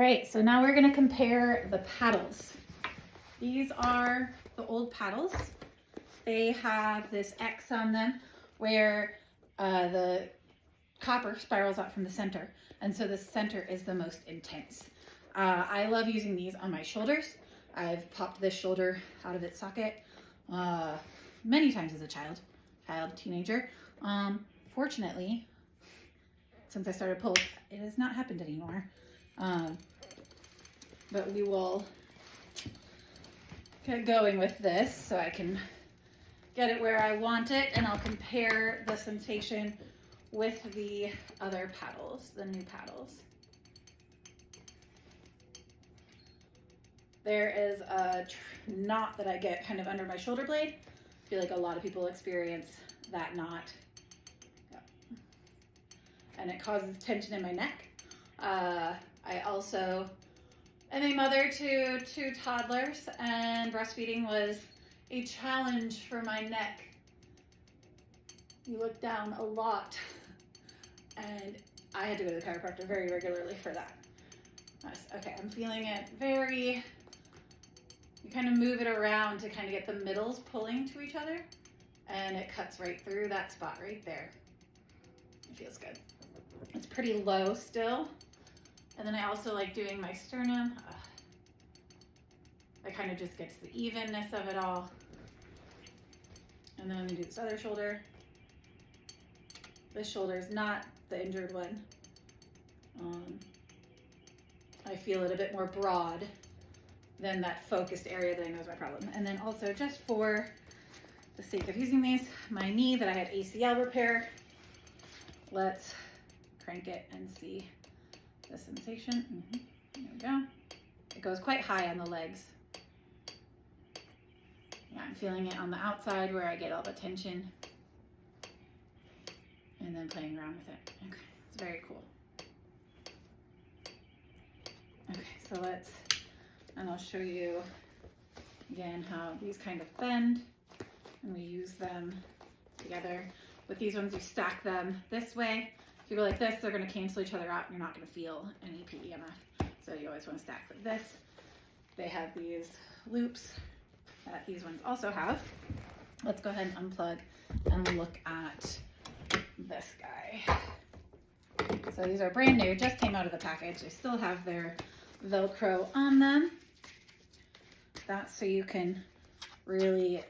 All right, so now we're gonna compare the paddles. These are the old paddles. They have this X on them where the copper spirals out from the center. And so the center is the most intense. I love using these on my shoulders. I've popped this shoulder out of its socket many times as a child, teenager. Fortunately, since I started Pulse, it has not happened anymore. But we will get going with this so I can get it where I want it, and I'll compare the sensation with the other paddles, the new paddles. There is a knot that I get kind of under my shoulder blade. I feel like a lot of people experience that knot. Yep. And it causes tension in my neck. I also am a mother to 2 toddlers, and breastfeeding was a challenge for my neck. You look down a lot, and I had to go to the chiropractor very regularly for that. Nice. Okay, I'm feeling it very, you kind of move it around to kind of get the middles pulling to each other, and it cuts right through that spot right there. It feels good. It's pretty low still. And then I also like doing my sternum. That kind of just gets the evenness of it all. And then I'm gonna do this other shoulder. This shoulder is not the injured one. I feel it a bit more broad than that focused area that I know is my problem. And then also, just for the sake of using these, my knee that I had ACL repair, let's crank it and see the sensation. There we go. It goes quite high on the legs. Yeah, I'm feeling it on the outside where I get all the tension, and then playing around with it. Okay, it's very cool. Okay, so and I'll show you again how these kind of bend, and we use them together. With these ones, you stack them this way. If you go like this, they're going to cancel each other out, and you're not going to feel any PEMF. So you always want to stack like this. They have these loops that these ones also have. Let's go ahead and unplug and look at this guy. So these are brand new, just came out of the package. They still have their Velcro on them. That's so you can really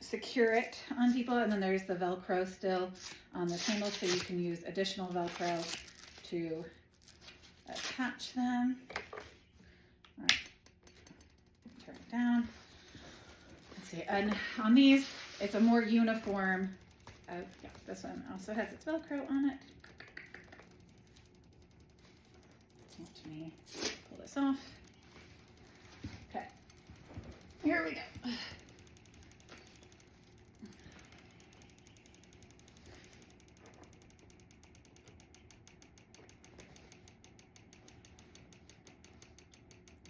secure it on people. And then there's the Velcro still on the handle, so you can use additional Velcro to attach them. All right. Turn it down. Let's see. And on these, it's a more uniform. Yeah, this one also has its Velcro on it. Let me pull this off. Okay. Here we go.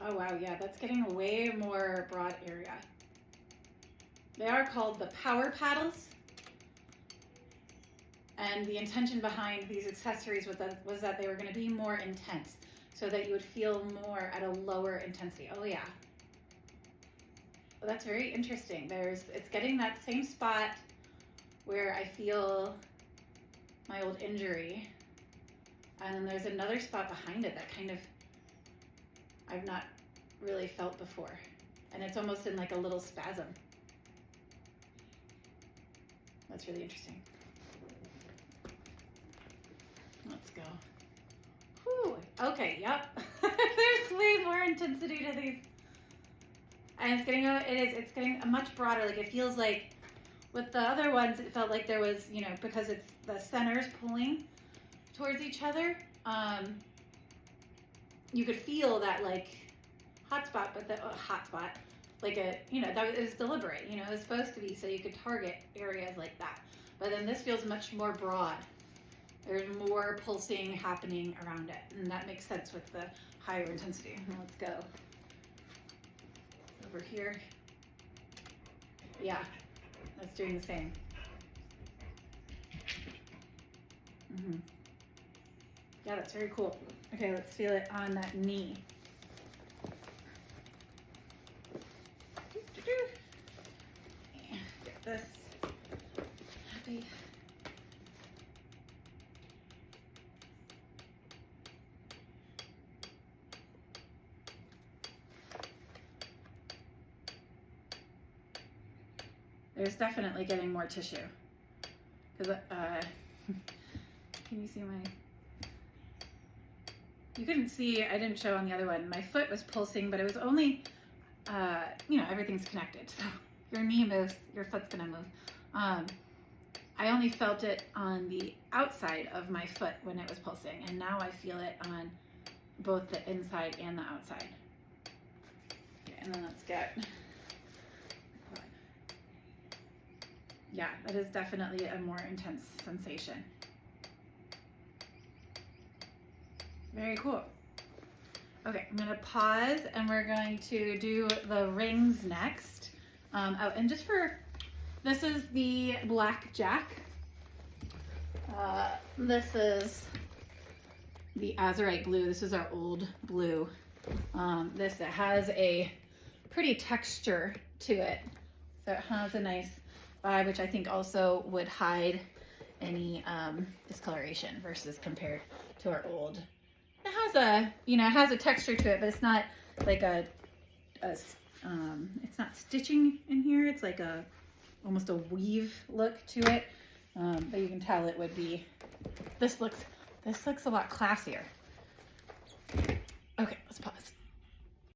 Oh wow, yeah, that's getting a way more broad area. They are called the power paddles. And the intention behind these accessories was that they were gonna be more intense, so that you would feel more at a lower intensity. Oh yeah. Well, that's very interesting. It's getting that same spot where I feel my old injury. And then there's another spot behind it that kind of I've not really felt before. And it's almost in like a little spasm. That's really interesting. Let's go. Whew. Okay, yep. There's way more intensity to these. And it's getting a much broader, like it feels like with the other ones, it felt like there was, you know, because it's the centers pulling towards each other, you could feel that like hot spot, but the hot spot, like it was deliberate, you know, it was supposed to be so you could target areas like that. But then this feels much more broad. There's more pulsing happening around it, and that makes sense with the higher intensity. Let's go over here. Yeah, that's doing the same. Yeah, that's very cool. Okay, let's feel it on that knee. Get this happy. There's definitely getting more tissue. Because, can you see my, you couldn't see, I didn't show on the other one, my foot was pulsing, but it was only, you know, everything's connected. So your knee moves, your foot's gonna move. I only felt it on the outside of my foot when it was pulsing, and now I feel it on both the inside and the outside. Okay, and then let's get, yeah, that is definitely a more intense sensation. Very cool. Okay, I'm gonna pause and we're going to do the rings next. Oh, and just for, this is the blackjack. This is the azurite blue. This is our old blue. This it has a pretty texture to it. So it has a nice vibe, which I think also would hide any discoloration versus compared to our old. It has a, you know, it has a texture to it, but it's not like it's not stitching in here. It's like almost a weave look to it. But you can tell it would be, this looks a lot classier. Okay, let's pause.